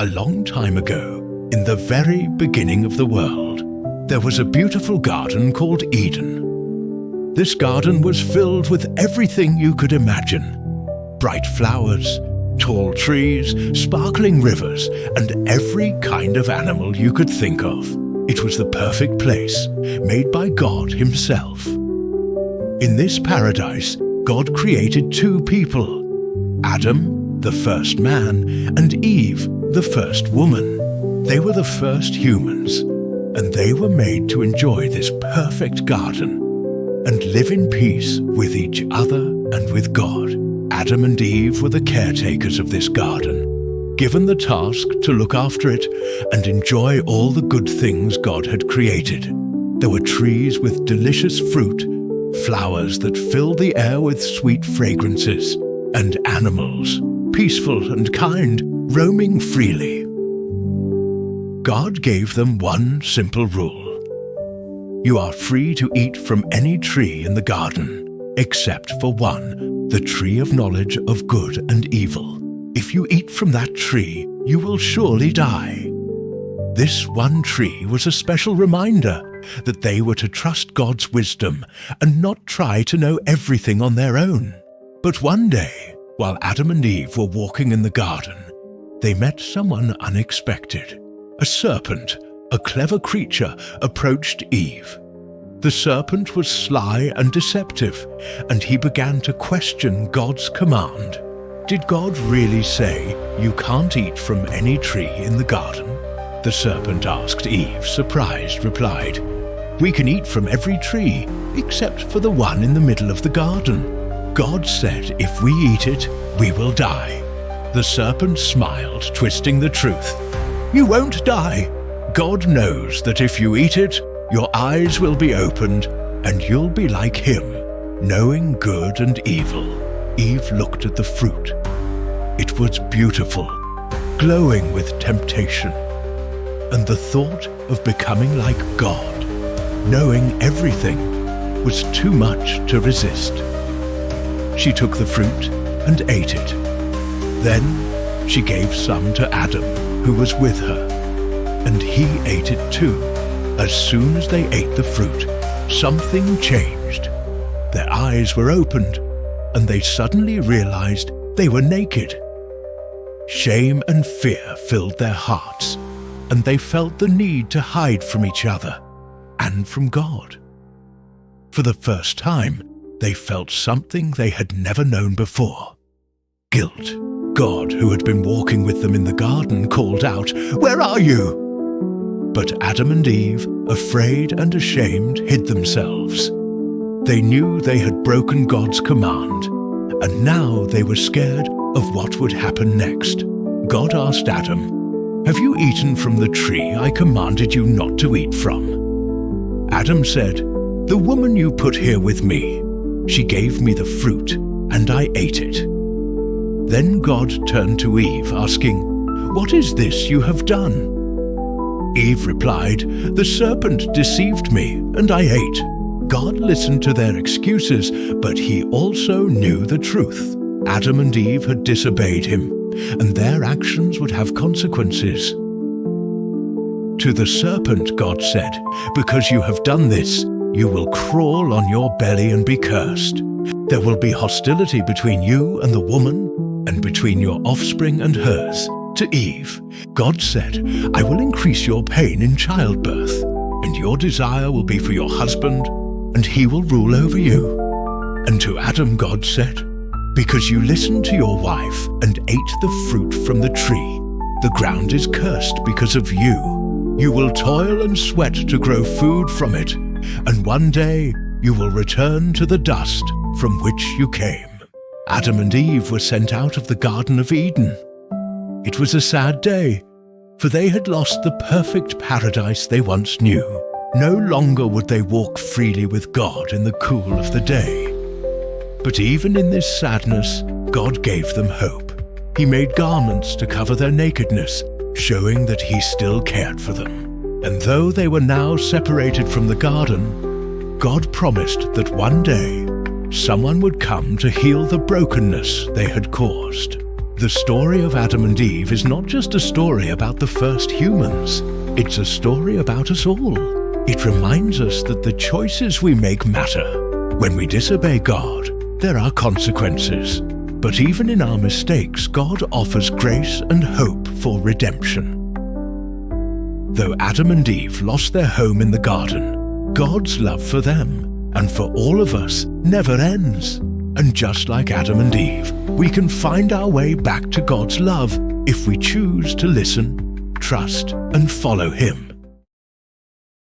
A long time ago, in the very beginning of the world, there was a beautiful garden called Eden. This garden was filled with everything you could imagine. Bright flowers, tall trees, sparkling rivers, and every kind of animal you could think of. It was the perfect place, made by God Himself. In this paradise, God created two people, Adam, the first man, and Eve, the first woman. They were the first humans, and they were made to enjoy this perfect garden and live in peace with each other and with God. Adam and Eve were the caretakers of this garden, given the task to look after it and enjoy all the good things God had created. There were trees with delicious fruit, flowers that filled the air with sweet fragrances, and animals, peaceful and kind, roaming freely. God gave them one simple rule. You are free to eat from any tree in the garden, except for one, the tree of knowledge of good and evil. If you eat from that tree, you will surely die. This one tree was a special reminder that they were to trust God's wisdom and not try to know everything on their own. But one day, while Adam and Eve were walking in the garden, they met someone unexpected. A serpent, a clever creature, approached Eve. The serpent was sly and deceptive, and he began to question God's command. Did God really say, "You can't eat from any tree in the garden"? The serpent asked. Eve, surprised, replied, "We can eat from every tree, except for the one in the middle of the garden. God said if we eat it, we will die." The serpent smiled, twisting the truth. "You won't die. God knows that if you eat it, your eyes will be opened, and you'll be like Him, knowing good and evil." Eve looked at the fruit. It was beautiful, glowing with temptation, and the thought of becoming like God, knowing everything, was too much to resist. She took the fruit and ate it. Then she gave some to Adam, who was with her, and he ate it too. As soon as they ate the fruit, something changed. Their eyes were opened, and they suddenly realized they were naked. Shame and fear filled their hearts, and they felt the need to hide from each other and from God. For the first time, they felt something they had never known before: guilt. God, who had been walking with them in the garden, called out, "Where are you?" But Adam and Eve, afraid and ashamed, hid themselves. They knew they had broken God's command, and now they were scared of what would happen next. God asked Adam, "Have you eaten from the tree I commanded you not to eat from?" Adam said, "The woman you put here with me, she gave me the fruit, and I ate it." Then God turned to Eve, asking, "What is this you have done?" Eve replied, "The serpent deceived me, and I ate." God listened to their excuses, but He also knew the truth. Adam and Eve had disobeyed Him, and their actions would have consequences. To the serpent, God said, "Because you have done this, you will crawl on your belly and be cursed. There will be hostility between you and the woman, and between your offspring and hers." To Eve, God said, "I will increase your pain in childbirth, and your desire will be for your husband, and he will rule over you." And to Adam, God said, "Because you listened to your wife and ate the fruit from the tree, the ground is cursed because of you. You will toil and sweat to grow food from it, and one day you will return to the dust from which you came." Adam and Eve were sent out of the Garden of Eden. It was a sad day, for they had lost the perfect paradise they once knew. No longer would they walk freely with God in the cool of the day. But even in this sadness, God gave them hope. He made garments to cover their nakedness, showing that He still cared for them. And though they were now separated from the garden, God promised that one day someone would come to heal the brokenness they had caused. The story of Adam and Eve is not just a story about the first humans. It's a story about us all. It reminds us that the choices we make matter. When we disobey God, there are consequences. But even in our mistakes, God offers grace and hope for redemption. Though Adam and Eve lost their home in the garden, God's love for them and for all of us never ends. And just like Adam and Eve, we can find our way back to God's love if we choose to listen, trust, and follow Him.